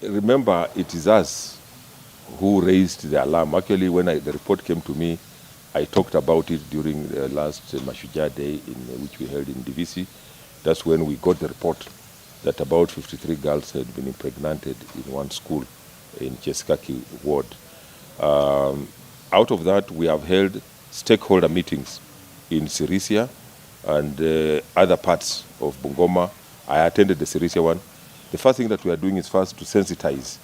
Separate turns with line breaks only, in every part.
Remember, it is us who raised the alarm. Actually, when the report came to me, I talked about it during the last Mashujaa Day, which we held in DVC. That's when we got the report that about 53 girls had been impregnated in one school in Cheskaki ward. Out of that, we have held stakeholder meetings in Sirisia and other parts of Bungoma. I attended the Sirisia one. The first thing that we are doing is first to sensitize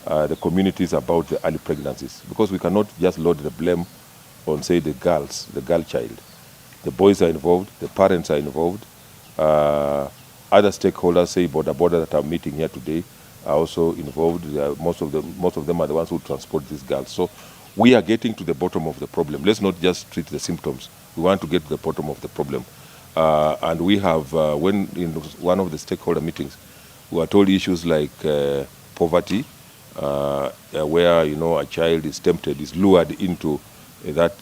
the communities about the early pregnancies, because we cannot just load the blame on, say, the girl child. The boys are involved, the parents are involved, other stakeholders, say border that are meeting here today, are also involved. Most of them are the ones who transport these girls. So we are getting to the bottom of the problem. Let's not just treat the symptoms. We want to get to the bottom of the problem. And we have, when in one of the stakeholder meetings, we are told issues like poverty, where a child is tempted, is lured into that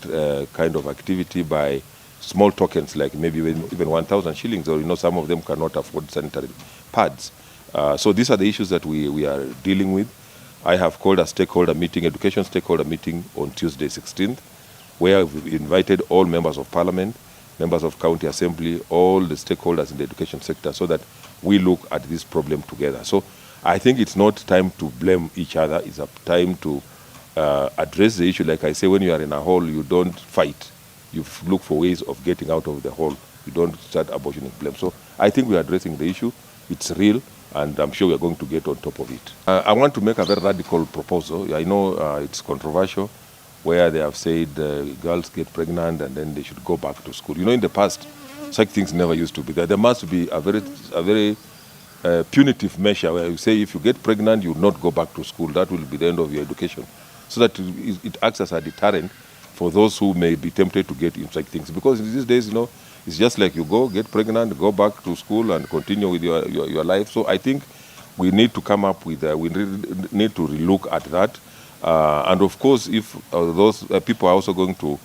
kind of activity by small tokens, like maybe even 1,000 shillings, or some of them cannot afford sanitary pads. So these are the issues that we are dealing with. I have called a stakeholder meeting, education stakeholder meeting, on Tuesday 16th, where we've invited all members of parliament, members of county assembly, all the stakeholders in the education sector, so that we look at this problem together. So I think it's not time to blame each other. It's a time to address the issue. Like I say, when you are in a hole, you don't fight. You look for ways of getting out of the hole. You don't start abortioning blame. So I think we are addressing the issue. It's real, and I'm sure we are going to get on top of it. I want to make a very radical proposal. I know it's controversial, where they have said girls get pregnant and then they should go back to school. In the past, such things never used to be there. There must be a very punitive measure where you say if you get pregnant, you will not go back to school. That will be the end of your education. So that it acts as a deterrent for those who may be tempted to get into such things. Because in these days, it's just like you go, get pregnant, go back to school and continue with your life. So I think we need to come up with, we need to relook at that. And of course, if those people are also going to,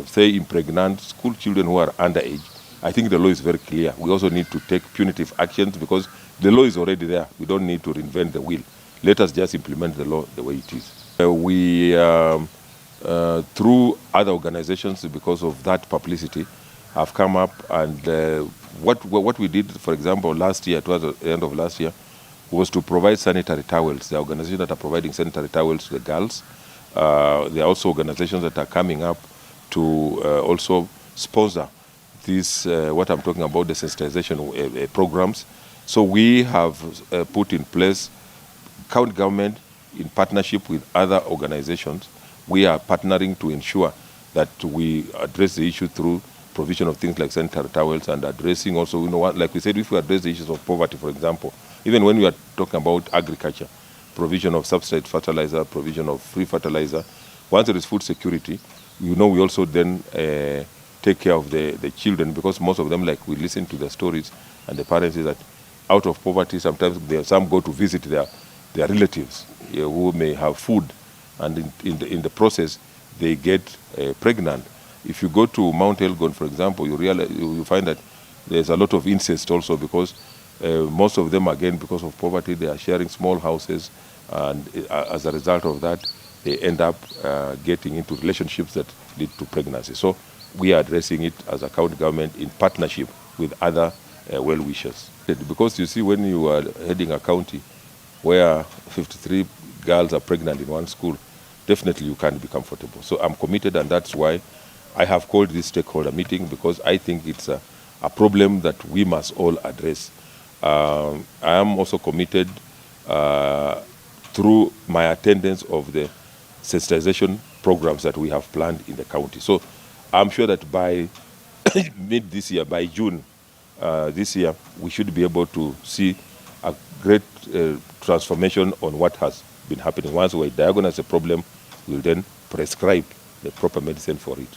say, impregnate school children who are underage, I think the law is very clear. We also need to take punitive actions because the law is already there. We don't need to reinvent the wheel. Let us just implement the law the way it is. We, through other organizations, because of that publicity, have come up and what we did, for example, last year, towards the end of last year, was to provide sanitary towels. There are organizations that are providing sanitary towels to the girls. There are also organizations that are coming up to also sponsor this, what I'm talking about, the sensitization programs. So we have put in place, county government in partnership with other organizations, we are partnering to ensure that we address the issue through provision of things like sanitary towels and addressing also, like we said, if we address the issues of poverty, for example, even when we are talking about agriculture, provision of substrate fertilizer, provision of free fertilizer, once there is food security, we also then take care of the children, because most of them, like we listen to the stories and the parents, is that out of poverty, sometimes some go to visit their relatives who may have food, and in the process they get pregnant. If you go to Mount Elgon, for example, you find that there's a lot of incest also, because most of them, again, because of poverty, they are sharing small houses, and as a result of that, they end up getting into relationships that lead to pregnancy. So we are addressing it as a county government in partnership with other well-wishers. Because you see, when you are heading a county where 53 girls are pregnant in one school, definitely you can't be comfortable. So I'm committed, and that's why I have called this stakeholder meeting, because I think it's a problem that we must all address. I am also committed through my attendance of the sensitization programs that we have planned in the county. So I'm sure that by mid this year, by June this year, we should be able to see a great transformation on what has been happening. Once we diagnose a problem, we'll then prescribe the proper medicine for it.